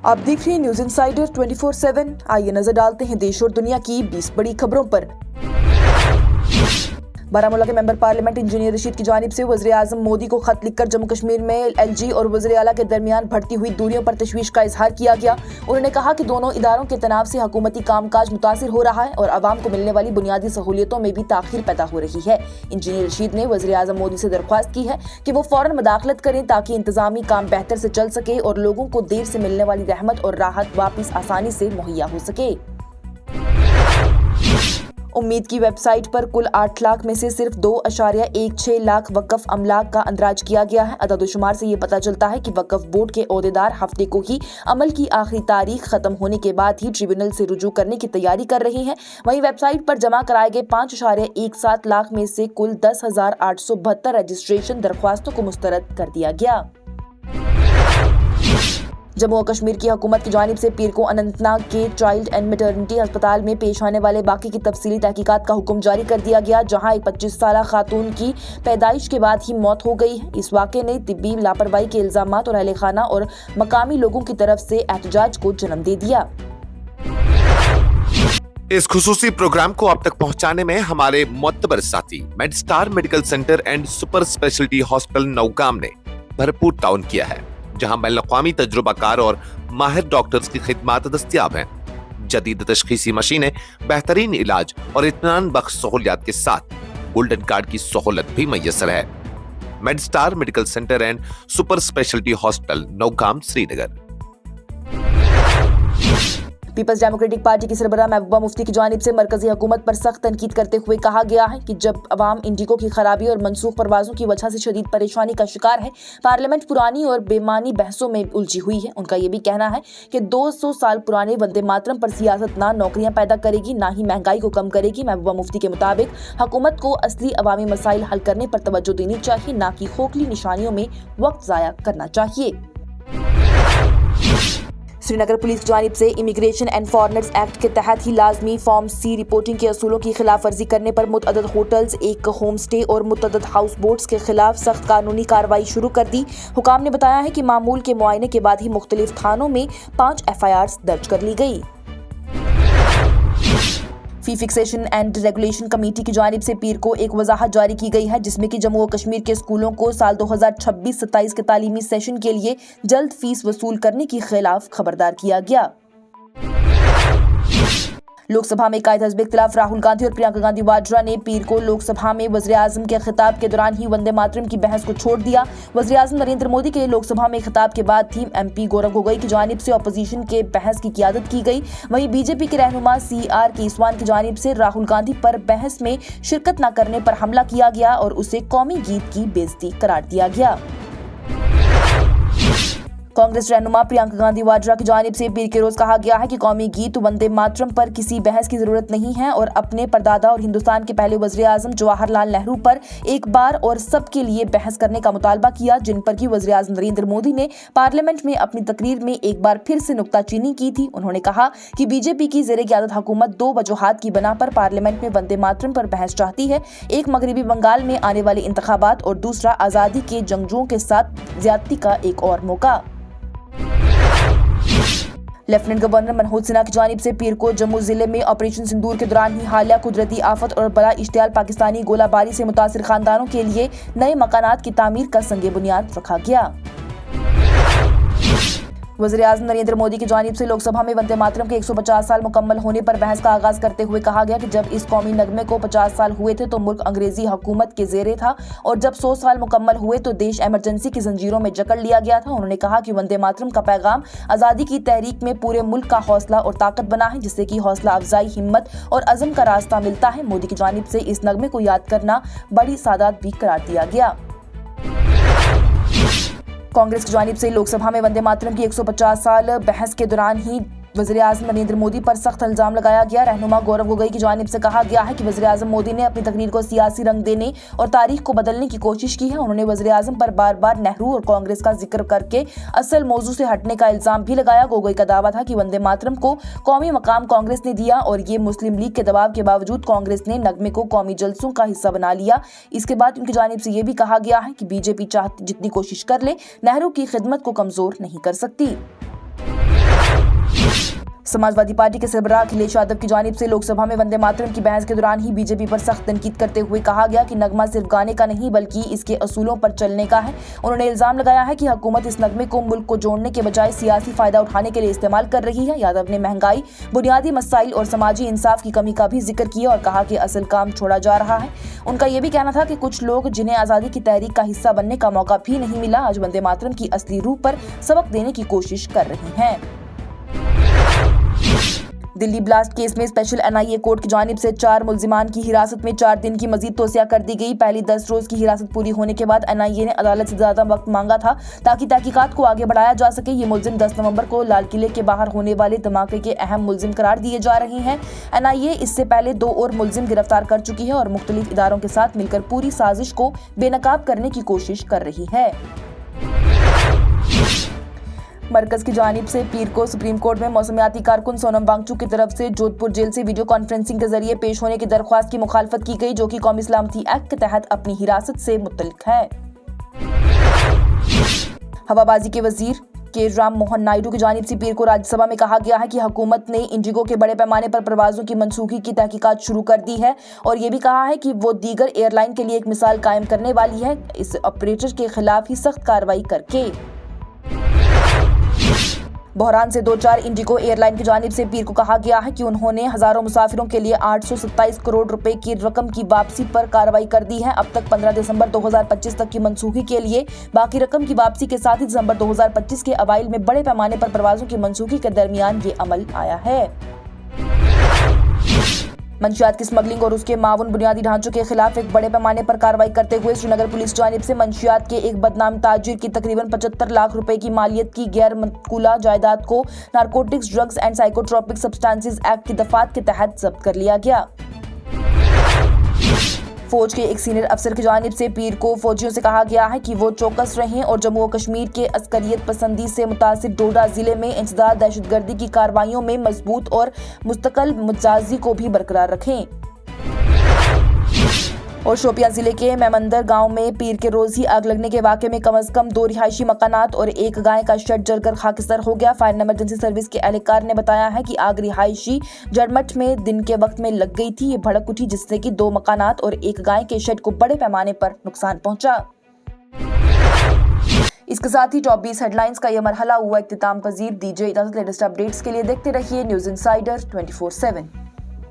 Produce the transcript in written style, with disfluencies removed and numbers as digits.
आप देख रहे हैं न्यूज इंसाइडर 24/7। आइए नजर डालते हैं देश और दुनिया की 20 बड़ी खबरों पर। बारामूला के मेंबर पार्लियामेंट इंजीनियर रशीद की जानिब से वज़ीर आज़म मोदी को खत लिखकर जम्मू कश्मीर में एलजी और वज़ीर आला के दरमियान बढ़ती हुई दूरियों पर तशवीश का इजहार किया गया। उन्होंने कहा कि दोनों इदारों के तनाव से हुकूमती कामकाज मुतासिर हो रहा है और आवाम को मिलने वाली बुनियादी सहूलियतों में भी ताखीर पैदा हो रही है। इंजीनियर रशीद ने वज़ीर आज़म मोदी से दरख्वास्त की है कि वो फौरन मुदाखलत करें ताकि इंतजामी काम बेहतर से चल सके और लोगों को देर से मिलने वाली रहमत और राहत वापिस आसानी से मुहैया हो सके। उम्मीद की वेबसाइट पर कुल 8 लाख में से सिर्फ 2.16 लाख वक्फ अमलाक का अंदराज किया गया है। अददुशुमार से ये पता चलता है कि वक्फ बोर्ड के ओहदेदार हफ्ते को ही अमल की आखिरी तारीख खत्म होने के बाद ही ट्रिब्यूनल से रुजू करने की तैयारी कर रहे हैं। वहीं वेबसाइट पर जमा कराए गए 5.17 लाख में से कुल 10,872 रजिस्ट्रेशन दरख्वास्तों को मुस्तरद कर दिया गया। जम्मू और कश्मीर की हुकूमत की जानिब से पीर को अनंतनाग के चाइल्ड एंड मैटरनिटी अस्पताल में पेश आने वाले बाकी की तफसीली तहकीकात का हुक्म जारी कर दिया गया, जहां एक 25 साला खातून की पैदाइश के बाद ही मौत हो गई है। इस वाक़े ने तिब्बी लापरवाही के इल्जामात और अहले खाना और मकामी लोगों की तरफ से एहतजाज को जन्म दे दिया। इस खुसूसी प्रोग्राम को आप तक पहुंचाने में हमारे मोतबर साथी Medstar medical centre and super speciality hospital Nowgam ने भरपूर ताउन किया है, जहां बैनुल-अक़वामी तजुर्बाकार और माहिर डॉक्टर्स की खिदमात दस्तयाब हैं। जदीद तशखीसी मशीनें, बेहतरीन इलाज और इत्मीनान बख्श सहूलियात के साथ गोल्डन कार्ड की सहूलत भी मैसर है। Medstar medical centre and super speciality hospital Nowgam, Srinagar. Peoples Democratic Party की सरबराह महबूबा मुफ्ती की जानिब से मरकजी हुकूमत पर सख्त तनकीद करते हुए कहा गया है कि जब अवाम इंडिगो की खराबी और मनसूख परवाजों की वजह से शदीद परेशानी का शिकार है, पार्लियामेंट पुरानी और बेमानी बहसों में उलझी हुई है। उनका ये भी कहना है कि 200 साल पुराने वंदे मातरम पर सियासत ना नौकरियां पैदा करेगी, ना ही महंगाई को कम करेगी। महबूबा मुफ्ती के मुताबिक हुकूमत को असली अवामी मसाइल हल करने पर तवज्जो देनी चाहिए, ना कि खोखली निशानियों में वक्त ज़ाया करना चाहिए। श्रीनगर पुलिस की जानिब से इमिग्रेशन एंड फॉरेनर्स एक्ट के तहत ही लाजमी फॉर्म सी रिपोर्टिंग के असूलों की खिलाफ वर्जी करने पर मुतअद्दिद होटल्स, एक होम स्टे और मुतअद्दिद हाउस बोट्स के खिलाफ सख्त कानूनी कार्रवाई शुरू कर दी। हुकाम ने बताया है कि मामूल के मुआयने के बाद ही मुख्तलिफ थानों में 5 FIRs दर्ज कर ली गई। फी फिक्सेशन एंड रेगुलेशन कमेटी की जानिब से पीर को एक वजाहत जारी की गई है, जिसमें कि जम्मू और कश्मीर के स्कूलों को साल 2026-27 के तालीमी सेशन के लिए जल्द फीस वसूल करने के खिलाफ खबरदार किया गया। लोकसभा में कायद हिज़्ब इख्तिलाफ राहुल गांधी और प्रियंका गांधी वाड्रा ने पीर को लोकसभा में वज़ीर आज़म के खिताब के दौरान ही वंदे मातरम की बहस को छोड़ दिया। वज़ीर आज़म नरेंद्र मोदी के लोकसभा में खिताब के बाद थी MP गौरव गोगोई की जानिब से अपोजिशन के बहस की क़ियादत की गई। वहीं BJP के रहनुमा CR केसवान की जानिब से राहुल गांधी पर बहस में शिरकत न करने पर हमला किया गया और उसे कौमी गीत की बेइज्जती करार दिया गया। कांग्रेस रहनुमा प्रियंका गांधी वाड्रा की जानिब से पीर के रोज कहा गया है कि कौमी गीत वंदे मातरम पर किसी बहस की जरूरत नहीं है और अपने परदादा और हिंदुस्तान के पहले वज़ीर आज़म जवाहरलाल नेहरू पर एक बार और सबके लिए बहस करने का मुतालबा किया, जिन पर कि वज़ीर आज़म नरेंद्र मोदी ने पार्लियामेंट में अपनी तकरीर में एक बार फिर से नुक्ताचीनी की थी। उन्होंने कहा कि BJP की ज़ेरे क़यादत हुकूमत 2 वजूहात की बना पर पार्लियामेंट में वंदे मातरम पर बहस चाहती है। एक मगरबी बंगाल में आने वाले इंतखाबात और दूसरा आज़ादी के जंगजुओं के साथ ज्यादती का एक और मौका। लेफ्टिनेंट गवर्नर मनोज सिन्हा की जानिब से पीर को जम्मू जिले में ऑपरेशन सिंदूर के दौरान ही हालिया कुदरती आफत और बड़ा इश्तियाल पाकिस्तानी गोलाबारी से मुतासिर खानदानों के लिए नए मकानात की तामीर का संगे बुनियाद रखा गया। वज़ीर आज़म नरेंद्र मोदी की जानिब से लोकसभा में वंदे मातरम के 150 साल मुकम्मल होने पर बहस का आगाज करते हुए कहा गया कि जब इस कौमी नगमे को 50 साल हुए थे तो मुल्क अंग्रेजी हुकूमत के ज़ेरे था और जब 100 साल मुकम्मल हुए तो देश एमरजेंसी की जंजीरों में जकड़ लिया गया था। उन्होंने कहा कि वंदे मातरम का पैगाम आज़ादी की तहरीक में पूरे मुल्क का हौसला और ताकत बना है, जिससे कि हौसला अफजाई, हिम्मत और अज़म का रास्ता मिलता है। मोदी की जानिब से इस नगमे को याद करना बड़ी सादात भी करार दिया गया। कांग्रेस की जानिब से लोकसभा में वंदे मातरम की 150 साल बहस के दौरान ही वज़ीर आज़म नरेंद्र मोदी पर सख्त इल्जाम लगाया गया। रहनुमा गौरव गोगोई की जानिब से कहा गया है कि वज़ीर आज़म मोदी ने अपनी तकरीर को सियासी रंग देने और तारीख को बदलने की कोशिश की है। उन्होंने वज़ीर आज़म पर बार बार नेहरू और कांग्रेस का जिक्र करके असल मौजू से हटने का इल्जाम भी लगाया। गोगोई का दावा था कि वंदे मातरम को कौमी मकाम कांग्रेस ने दिया और ये मुस्लिम लीग के दबाव के बावजूद कांग्रेस ने नगमे को कौमी जलसों का हिस्सा बना लिया। इसके बाद उनकी जानिब से ये भी कहा गया है कि BJP चाहती जितनी कोशिश कर ले, नेहरू की खिदमत को कमजोर नहीं कर सकती। समाजवादी पार्टी के सरबराह अखिलेश यादव की जानिब से लोकसभा में वंदे मातरम की बहस के दौरान ही बीजेपी पर सख्त तनकीद करते हुए कहा गया कि नगमा सिर्फ गाने का नहीं बल्कि इसके असूलों पर चलने का है। उन्होंने इल्जाम लगाया है कि हुकूमत इस नगमे को मुल्क को जोड़ने के बजाय सियासी फायदा उठाने के लिए इस्तेमाल कर रही है। यादव ने महंगाई, बुनियादी मसाइल और समाजी इंसाफ की कमी का भी जिक्र किया और कहा कि असल काम छोड़ा जा रहा है। उनका यह भी कहना था कि कुछ लोग जिन्हें आज़ादी की तहरीक का हिस्सा बनने का मौका भी नहीं मिला, आज वंदे मातरम की असली रूह पर सबक देने की कोशिश कर रही हैं। दिल्ली ब्लास्ट केस में स्पेशल एनआईए कोर्ट की जानिब से 4 मुल्जिमान की हिरासत में 4 दिन की मजीद तोसिया कर दी गई। पहली 10 रोज की हिरासत पूरी होने के बाद एनआईए ने अदालत से ज्यादा वक्त मांगा था ताकि तहकीकात को आगे बढ़ाया जा सके। ये मुल्जिम 10 नवंबर को लाल किले के बाहर होने वाले धमाके के अहम मुल्जिम करार दिए जा रहे हैं। एनआईए इससे पहले 2 और मुल्जिम गिरफ्तार कर चुकी है और मुख्तलिफ इदारों के साथ मिलकर पूरी साजिश को बेनकाब करने की कोशिश कर रही है। मरकज की जानिब से पीर को सुप्रीम कोर्ट में मौसमियाती कारकुन सोनम वांगचुक की तरफ से जोधपुर जेल से वीडियो कॉन्फ्रेंसिंग के जरिए पेश होने की दरख्वास्त की मुखालफत की गई, जो कि कौमी सलामती एक्ट के तहत अपनी हिरासत से मुतल्लिक है। हवाबाजी के वजीर के राम मोहन नायडू की जानिब से पीर को राज्यसभा में कहा गया है कि हुकूमत ने इंडिगो के बड़े पैमाने पर परवाजों की मनसूखी की तहकीकात शुरू कर दी है और ये भी कहा है कि वो दीगर एयरलाइन के लिए एक मिसाल कायम करने वाली है, इस ऑपरेटर के खिलाफ ही सख्त कार्रवाई करके। बहरान से 2-4 इंडिगो एयरलाइन की जानिब से पीर को कहा गया है कि उन्होंने हजारों मुसाफिरों के लिए 827 करोड़ रुपए की रकम की वापसी पर कार्रवाई कर दी है। अब तक 15 दिसंबर 2025 तक की मनसूखी के लिए बाकी रकम की वापसी के साथ ही दिसंबर 2025 के अवाइल में बड़े पैमाने पर परवाजों की मनसूखी के दरमियान ये अमल आया है। मंशियात की स्मगलिंग और उसके मावन बुनियादी ढांचों के खिलाफ एक बड़े पैमाने पर कार्रवाई करते हुए श्रीनगर पुलिस जानिब से मंशियात के एक बदनाम ताजिर की तकरीबन 75 लाख रुपए की मालियत की गैर मनकूला जायदाद को narcotics, drugs and psychotropic substances act की दफात के तहत जब्त कर लिया गया। फौज के एक सीनियर अफसर की जानिब से पीर को फौजियों से कहा गया है कि वो चौकस रहें और जम्मू और कश्मीर के अस्करियत पसंदी से मुतासिर डोडा जिले में इंसदाद दहशतगर्दी की कार्रवाइयों में मजबूत और मुस्तकिल मिजाजी को भी बरकरार रखें। और शोपियां जिले के मैमंदर गांव में पीर के रोज ही आग लगने के वाक़े में कम से कम 2 रिहायशी मकानात और 1 गाय का शेड जलकर खाकिस्तार हो गया। फायर एंड इमरजेंसी सर्विस के एहलकार ने बताया है कि आग रिहायशी जड़मठ में दिन के वक्त में लग गई थी। ये भड़क उठी जिससे कि 2 मकानात और 1 गाय के शेड को बड़े पैमाने पर नुकसान पहुंचा। इसके साथ ही टॉप 20 हेडलाइंस का यह मरहला हुआ इख्तिताम पजीर। दीजिए इजाजत। लेटेस्ट अपडेट्स के लिए देखते रहिए न्यूज़ इनसाइडर 24/7।